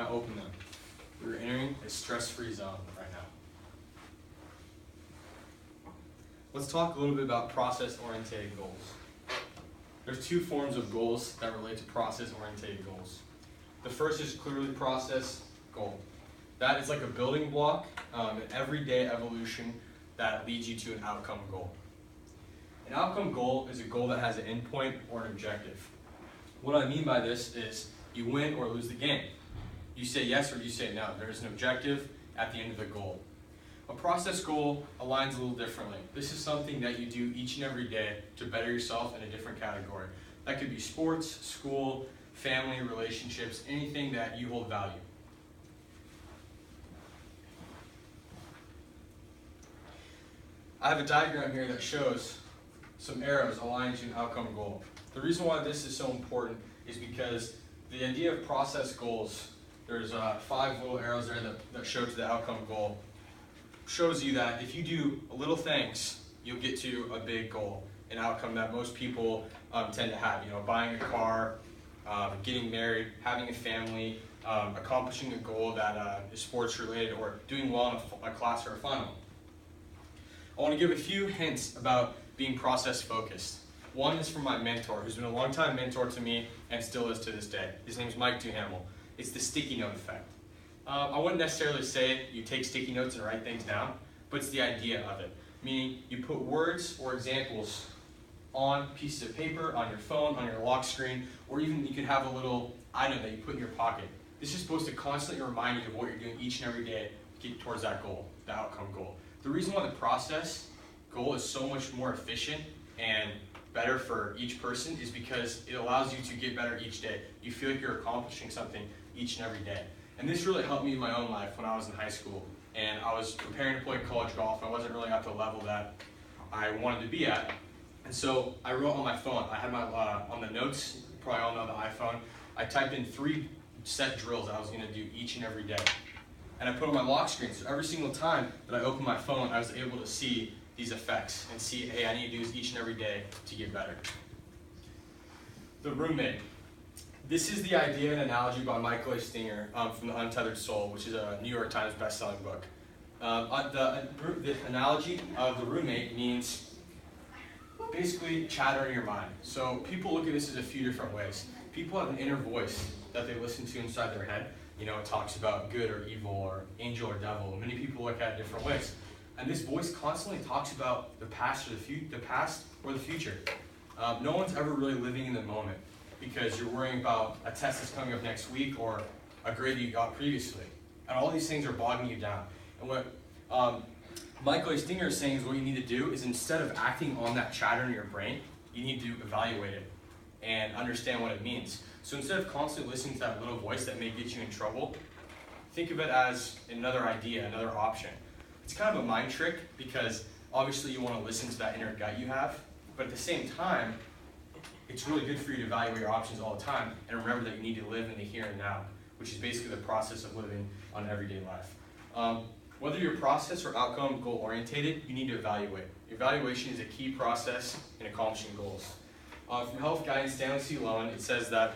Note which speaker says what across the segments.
Speaker 1: Now open them. We're entering a stress-free zone right now. Let's talk a little bit about process-oriented goals. There's two forms of goals that relate to process-oriented goals. The first is clearly process goal. That is like a building block, an everyday evolution that leads you to an outcome goal. An outcome goal is a goal that has an endpoint or an objective. What I mean by this is you win or lose the game. You say yes or you say no. There's an objective at the end of the goal. A process goal aligns a little differently. This is something that you do each and every day to better yourself in a different category. That could be sports, school, family, relationships, anything that you hold value. I have a diagram here that shows some arrows aligned to an outcome goal. The reason why this is so important is because the idea of process goals, there's 5 little arrows there that show to the outcome goal, shows you that if you do little things, you'll get to a big goal, an outcome that most people tend to have. You know, buying a car, getting married, having a family, accomplishing a goal that is sports related, or doing well in a class or a final. I want to give a few hints about being process focused. One is from my mentor, who's been a long-time mentor to me and still is to this day. His name is Mike Duhamel. It's the sticky note effect. I wouldn't necessarily say you take sticky notes and write things down, but it's the idea of it. Meaning you put words or examples on pieces of paper, on your phone, on your lock screen, or even you could have a little item that you put in your pocket. This is supposed to constantly remind you of what you're doing each and every day to get towards that goal, the outcome goal. The reason why the process goal is so much more efficient and better for each person is because it allows you to get better each day. You feel like you're accomplishing something each and every day. And this really helped me in my own life when I was in high school and I was preparing to play college golf. I wasn't really at the level that I wanted to be at. And so I wrote on my phone. I had my, on the notes, you probably all know the iPhone, I typed in 3 set drills that I was going to do each and every day. And I put on my lock screen, so every single time that I opened my phone, I was able to see these effects and see, hey, I need to do this each and every day to get better. The roommate. This is the idea and analogy by Michael A. Stinger from The Untethered Soul, which is a New York Times best-selling book. The analogy of the roommate means basically chatter in your mind. So people look at this as a few different ways. People have an inner voice that they listen to inside their head. You know, it talks about good or evil or angel or devil. Many people look at it different ways. And this voice constantly talks about the past or the future. No one's ever really living in the moment because you're worrying about a test that's coming up next week or a grade that you got previously. And all these things are bogging you down. And what Michael A. Stinger is saying is what you need to do is instead of acting on that chatter in your brain, you need to evaluate it and understand what it means. So instead of constantly listening to that little voice that may get you in trouble, think of it as another idea, another option. It's kind of a mind trick because obviously you want to listen to that inner gut you have, but at the same time, it's really good for you to evaluate your options all the time and remember that you need to live in the here and now, which is basically the process of living on everyday life. Whether you're process or outcome goal orientated, you need to evaluate. Evaluation is a key process in accomplishing goals. From Health Guidance, Stanley C. Lowen, it says that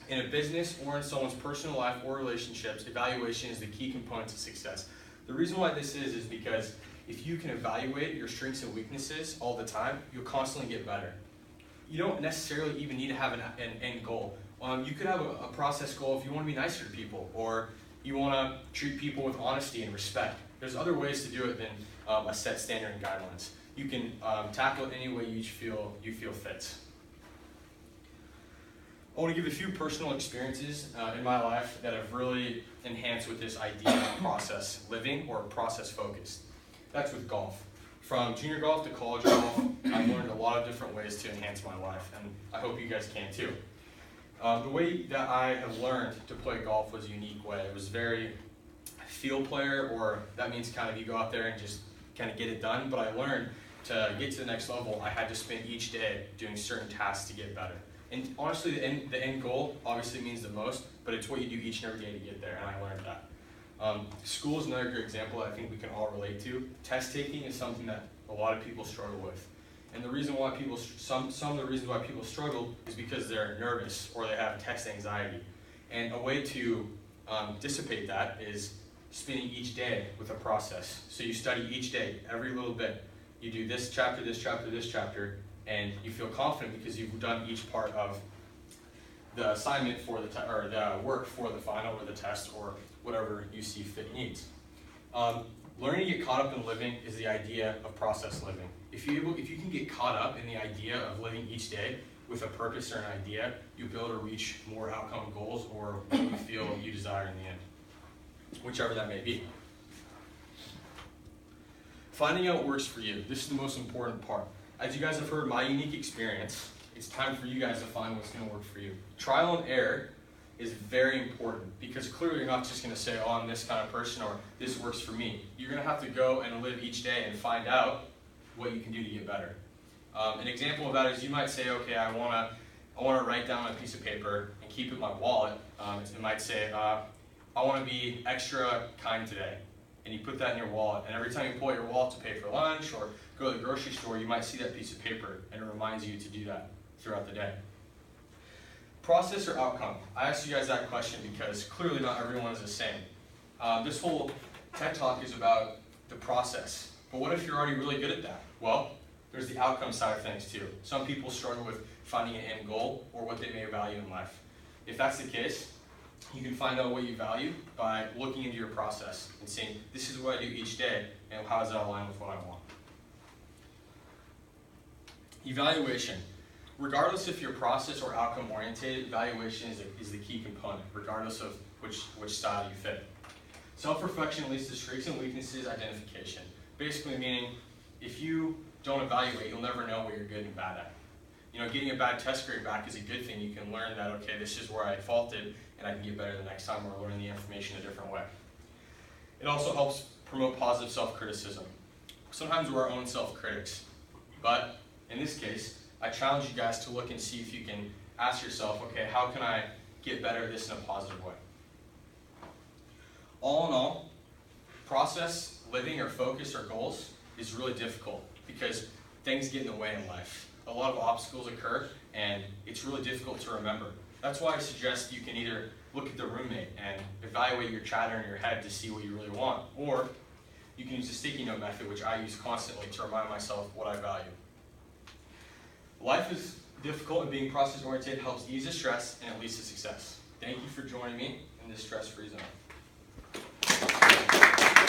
Speaker 1: in a business or in someone's personal life or relationships, evaluation is the key component to success. The reason why this is because if you can evaluate your strengths and weaknesses all the time, you'll constantly get better. You don't necessarily even need to have an end goal. You could have a process goal if you want to be nicer to people or you want to treat people with honesty and respect. There's other ways to do it than a set standard and guidelines. You can tackle it any way you feel fits. I want to give a few personal experiences in my life that have really enhanced with this idea of process living or process focused. That's with golf. From junior golf to college golf, I've learned a lot of different ways to enhance my life, and I hope you guys can too. The way that I have learned to play golf was a unique way. It was very field player, or that means kind of you go out there and just kind of get it done, but I learned to get to the next level, I had to spend each day doing certain tasks to get better. And honestly, the end goal obviously means the most, but it's what you do each and every day to get there, and I learned that. School is another great example that I think we can all relate to. Test taking is something that a lot of people struggle with. And the reason why some of the reasons why people struggle is because they're nervous or they have test anxiety. And a way to dissipate that is spending each day with a process. So you study each day, every little bit. You do this chapter, this chapter, this chapter, and you feel confident because you've done each part of the assignment for the or the work for the final or the test or whatever you see fit needs. Learning to get caught up in living is the idea of process living. If you can get caught up in the idea of living each day with a purpose or an idea, you'll be able to reach more outcome goals or what you feel you desire in the end, whichever that may be. Finding out what works for you. This is the most important part. As you guys have heard my unique experience, it's time for you guys to find what's going to work for you. Trial and error is very important because clearly you're not just going to say, oh, I'm this kind of person or this works for me. You're going to have to go and live each day and find out what you can do to get better. An example of that is you might say, okay, I want to write down on a piece of paper and keep it in my wallet. It might say, I want to be extra kind today. And you put that in your wallet, and every time you pull out your wallet to pay for lunch or go to the grocery store, you might see that piece of paper, and it reminds you to do that throughout the day. Process or outcome? I asked you guys that question because clearly not everyone is the same. This whole TED Talk is about the process, but what if you're already really good at that? Well, there's the outcome side of things too. Some people struggle with finding an end goal or what they may value in life. If that's the case, you can find out what you value by looking into your process and saying, this is what I do each day, and how does that align with what I want? Evaluation. Regardless if you're process or outcome oriented, evaluation is the key component, regardless of which style you fit. Self-reflection leads to strengths and weaknesses identification. Basically meaning, if you don't evaluate, you'll never know what you're good and bad at. You know, getting a bad test grade back is a good thing. You can learn that, okay, this is where I faulted, and I can get better the next time, or learn the information a different way. It also helps promote positive self-criticism. Sometimes we're our own self-critics, but in this case, I challenge you guys to look and see if you can ask yourself, okay, how can I get better at this in a positive way? All in all, process, living, or focus, or goals is really difficult because things get in the way in life. A lot of obstacles occur, and it's really difficult to remember. That's why I suggest you can either look at the roommate and evaluate your chatter in your head to see what you really want, or you can use the sticky note method, which I use constantly to remind myself what I value. Life is difficult, and being process-oriented helps ease the stress and it leads to success. Thank you for joining me in this stress-free zone.